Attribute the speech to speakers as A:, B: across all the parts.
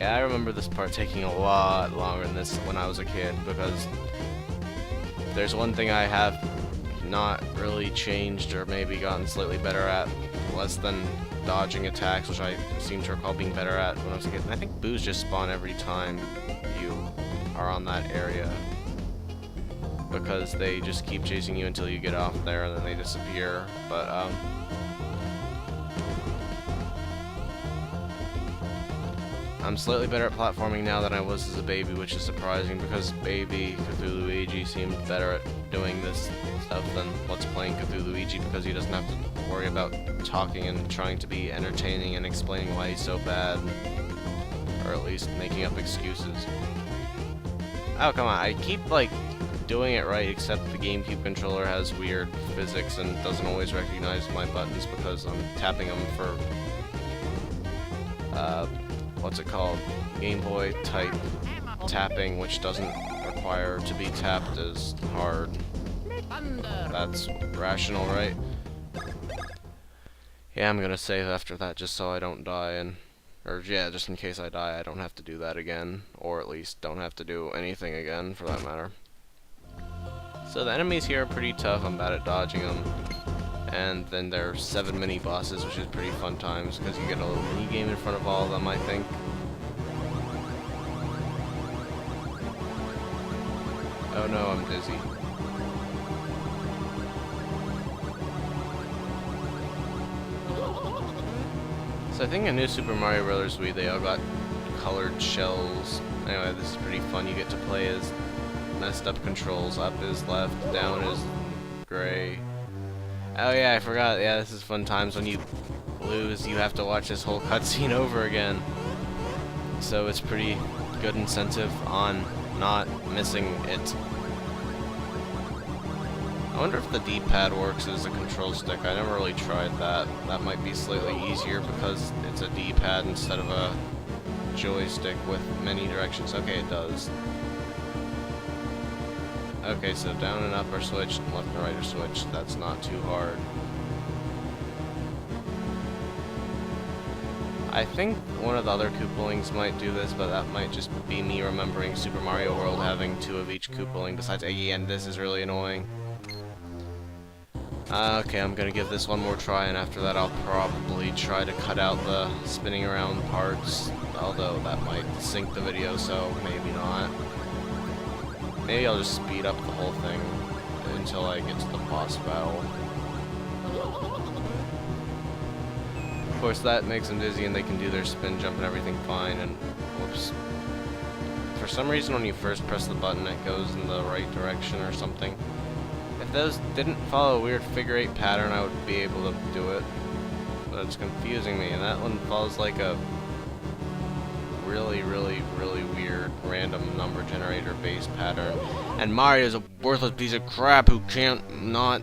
A: Yeah, I remember this part taking a lot longer than this when I was a kid, because there's one thing I have not really changed or maybe gotten slightly better at, less than dodging attacks, which I seem to recall being better at when I was a kid. And I think boos just spawn every time you are on that area, because they just keep chasing you until you get off there and then they disappear. But I'm slightly better at platforming now than I was as a baby, which is surprising because baby Cthulhu Luigi seemed better at doing this stuff than what's playing Cthulhu Luigi, because he doesn't have to worry about talking and trying to be entertaining and explaining why he's so bad, or at least making up excuses. Oh, come on, I keep, like, doing it right, except the GameCube controller has weird physics and doesn't always recognize my buttons because I'm tapping them for, what's it called? Game Boy type tapping, which doesn't require to be tapped as hard. That's rational, right? Yeah, I'm gonna save after that just so I don't die, and or yeah, just in case I die, I don't have to do that again, or at least don't have to do anything again, for that matter. So the enemies here are pretty tough. I'm bad at dodging them. And then there are 7 mini-bosses, which is pretty fun times, because you get a little mini-game in front of all of them, I think. Oh no, I'm dizzy. So I think in New Super Mario Bros. Wii, they all got colored shells. Anyway, this is pretty fun. You get to play as messed up controls. Up is left, down is gray. Oh yeah, I forgot. Yeah, this is fun times. When you lose, you have to watch this whole cutscene over again. So it's pretty good incentive on not missing it. I wonder if the D-pad works as a control stick. I never really tried that. That might be slightly easier because it's a D-pad instead of a joystick with many directions. Okay, it does. Okay, so down and up are switched, and left and right are switched. That's not too hard. I think one of the other Koopalings might do this, but that might just be me remembering Super Mario World having 2 of each Koopaling besides Iggy, and this is really annoying. Okay, I'm gonna give this one more try, and after that I'll probably try to cut out the spinning around parts, although that might sync the video, so maybe not. Maybe I'll just speed up the whole thing until I get to the boss battle. Of course, that makes them dizzy and they can do their spin jump and everything fine, and whoops. For some reason, when you first press the button, it goes in the right direction or something. If those didn't follow a weird figure-8 pattern, I would be able to do it. But it's confusing me, and that one follows like a really weird random number generator base pattern. And Mario's a worthless piece of crap who can't not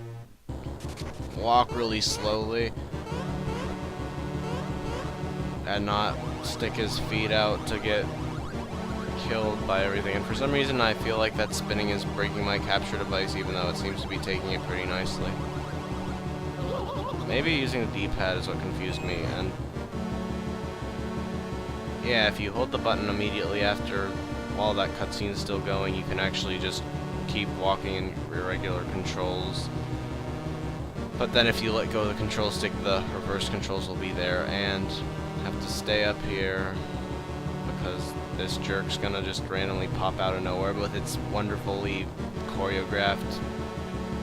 A: walk really slowly and not stick his feet out to get killed by everything. And for some reason I feel like that spinning is breaking my capture device, even though it seems to be taking it pretty nicely. Maybe using the D-pad is what confused me. And yeah, if you hold the button immediately after while that cutscene is still going, you can actually just keep walking in your regular controls. But then if you let go of the control stick, the reverse controls will be there, and have to stay up here because this jerk's gonna just randomly pop out of nowhere with its wonderfully choreographed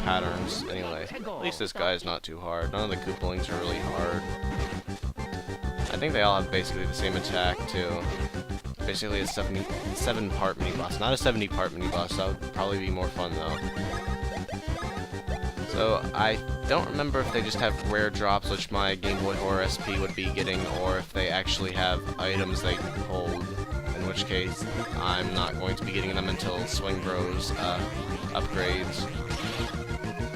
A: patterns. Anyway, at least this guy's not too hard. None of the Koopalings are really hard. I think they all have basically the same attack, too. Basically a 7-part mini-boss. Not a 70-part mini-boss, that would probably be more fun, though. So, I don't remember if they just have rare drops, which my Game Boy Horror SP would be getting, or if they actually have items they hold, in which case I'm not going to be getting them until Swing Bros upgrades.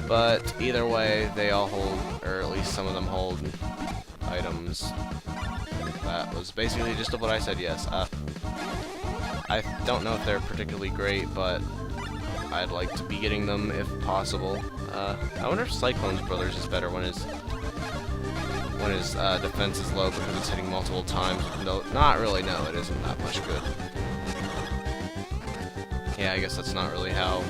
A: But either way, they all hold, or at least some of them hold, items. That was basically just what I said, yes. I don't know if they're particularly great, but I'd like to be getting them if possible. I wonder if Cyclone's Brothers is better when it's when his defense is low because it's hitting multiple times. No, not really. No, it isn't that much good. Yeah, I guess that's not really how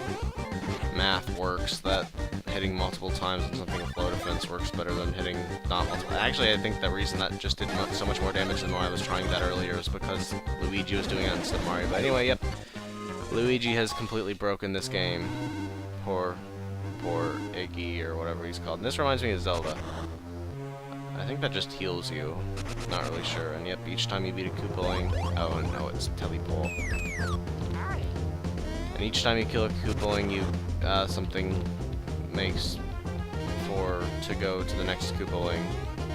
A: math works. That hitting multiple times on something with low defense works better than hitting not multiple. Actually, I think the reason that just did so much more damage than when I was trying that earlier is because Luigi was doing it instead of Mario. But anyway, yep. Luigi has completely broken this game. Poor Iggy, or whatever he's called. And this reminds me of Zelda. I think that just heals you. Not really sure. And yep, each time you beat a Koopaling... Oh, no, it's Telepole. And each time you kill a Koopaling, you, something makes to go to the next Koopaling.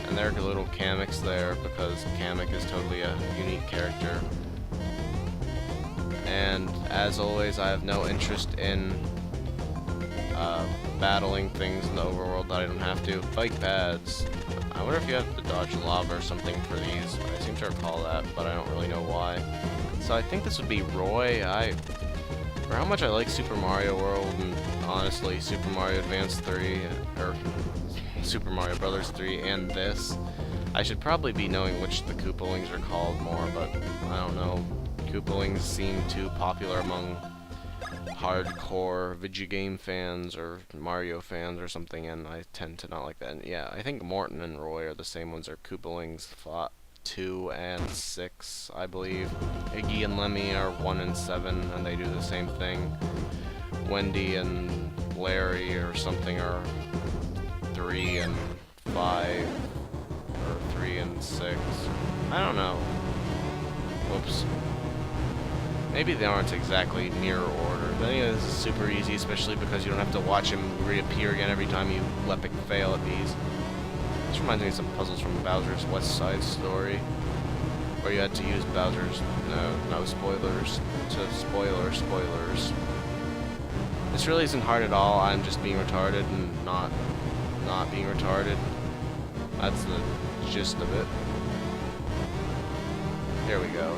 A: And there are little Kameks there, because Kamek is totally a unique character. And, as always, I have no interest in battling things in the overworld that I don't have to. Bike pads. I wonder if you have to dodge lava or something for these. I seem to recall that, but I don't really know why. So I think this would be Roy. For how much I like Super Mario World, and honestly, Super Mario Advance 3, or Super Mario Brothers 3, and this, I should probably be knowing which the Koopalings are called more, but I don't know. Koopalings seem too popular among hardcore video game fans or Mario fans or something, and I tend to not like that. And yeah, I think Morton and Roy are the same ones. Are Koopalings 2 and 6, I believe. Iggy and Lemmy are 1 and 7, and they do the same thing. Wendy and Larry or something are 3 and 5, or 3 and 6. I don't know. Whoops. Maybe they aren't exactly mirror order, but anyway, this is super easy, especially because you don't have to watch him reappear again every time you epic fail at these. This reminds me of some puzzles from Bowser's West Side Story, where you had to use Bowser's, no spoilers, to spoilers. This really isn't hard at all. I'm just being retarded and not being retarded. That's the gist of it. Here we go.